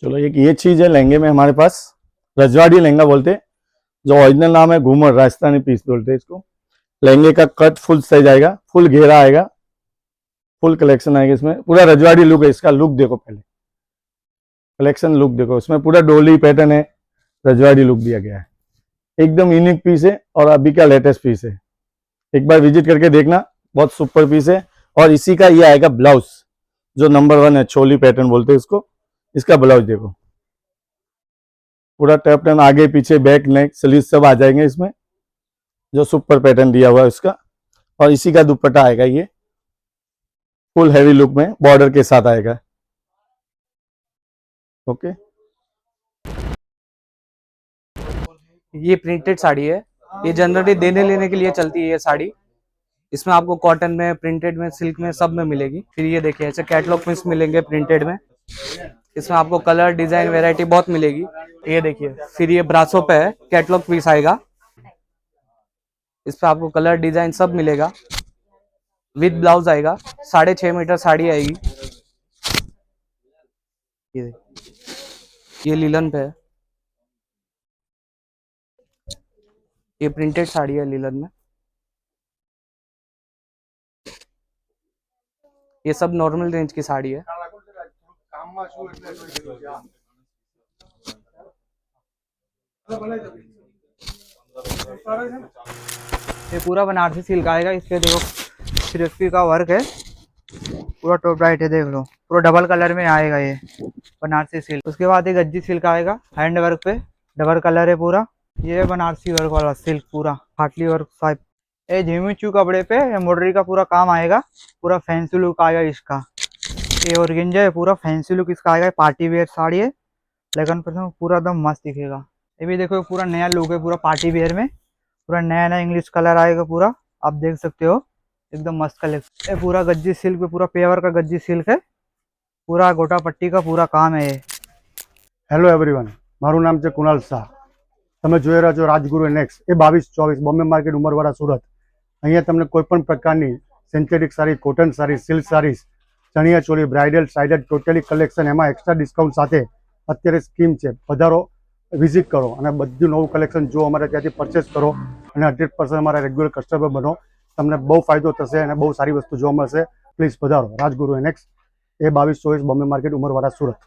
चलो एक ये चीज है लहंगे में हमारे पास, रजवाड़ी लहंगा बोलते हैं, जो ओरिजिनल नाम है घूमर, राजस्थानी पीस बोलते हैं इसको। लहंगे का कट फुल साइज आएगा, फुल घेरा आएगा, फुल कलेक्शन आएगा इसमें, पूरा रजवाड़ी लुक है इसका। लुक देखो पहले, कलेक्शन लुक देखो, इसमें पूरा डोली पैटर्न है, रजवाड़ी लुक दिया गया है, एकदम यूनिक पीस है और अभी का लेटेस्ट पीस है। एक बार विजिट करके देखना, बहुत सुपर पीस है। और इसी का ये आएगा ब्लाउज, जो नंबर 1 है, चोली पैटर्न बोलते हैं इसको। इसका ब्लाउज देखो, पूरा टैप टर्न, आगे पीछे बैक नेक स्लीव सब आ जाएंगे इसमें, जो सुपर पैटर्न दिया हुआ है इसका। और इसी का दुपट्टा आएगा, ये फुल हैवी लुक में बॉर्डर के साथ आएगा। ओके, ये प्रिंटेड साड़ी है, ये जनरली देने लेने के लिए चलती है ये साड़ी। इसमें आपको कॉटन में, प्रिंटेड में, सिल्क में, सब में मिलेगी। फिर ये देखिए ऐसे कैटलॉग पीस मिलेंगे प्रिंटेड में। इसमें आपको कलर, डिजाइन, वैरायटी बहुत मिलेगी। ये देखिए, फिर ये ब्रासो पे है, कैटलॉग पीस आएगा। इस पे आपको कलर, डिजाइन सब मिलेगा। विद ब्लाउज आएगा, 6.5 मीटर साड़ी आएगी। ये लीलन पे है, ये प्रिंटेड साड़ी है लीलन में। ये सब नॉर्मल रेंज की साड़ी है। ये पूरा बनारसी सिल्क आएगा। इस पे देखो 350 का वर्क है, पूरा टॉप राइट है, देख लो पूरा डबल कलर में आएगा ये बनारसी सिल्क। उसके बाद एक गज्जी सिल्क आएगा, हैंड वर्क पे डबल कलर है पूरा। ये बनारसी वर्क वाला सिल्क, पूरा फाटली वर्क टाइप। ये झिमीचू कपड़े पे एम्ब्रॉयडरी का पूरा काम आएगा, पूरा फैंसी लुक आएगा इसका। ये ऑर्गेंजा है, पूरा फैंसी लुक इसका आएगा। पार्टी वेयर साड़ी है, लेकिन पूरा एकदम मस्त दिखेगा। ये भी देखो पूरा नया लुक है, पूरा पार्टी वेयर में, पूरा नया नया इंग्लिश कलर आएगा पूरा, आप देख सकते हो, एकदम मस्त कलेक्शन। ये पूरा गज्जी सिल्क पे, पूरा पेवर का गज्जी सिल्क है, पूरा गोटा पट्टी का पूरा काम है ये। હેલો એવરીવન, મારું નામ છે કુનાલ શાહ। તમે જોઈ રહ્યા છો Rajguru next, A 2224 Bombay market Umarwada Surat. અહીંયા તમને કોઈ પણ પ્રકારની synthetic sari, cotton sari, silk saris, chaniya choli, bridal, સાઇડલ ટોટલી કલેક્શન, એમાં એક્સ્ટ્રા ડિસ્કાઉન્ટ સાથે અત્યારે સ્કીમ છે। પધારો, વિઝિટ કરો અને બધું નવું કલેક્શન જો અમારે ત્યાંથી પરચેસ કરો અને 100% અમારા રેગ્યુલર કસ્ટમર બનો, તમને બહુ ફાયદો થશે અને બહુ સારી વસ્તુ જોવા મળશે। પ્લીઝ પધારો, રાજગુરુ next, A 2224 Bombay market Umarwada Surat.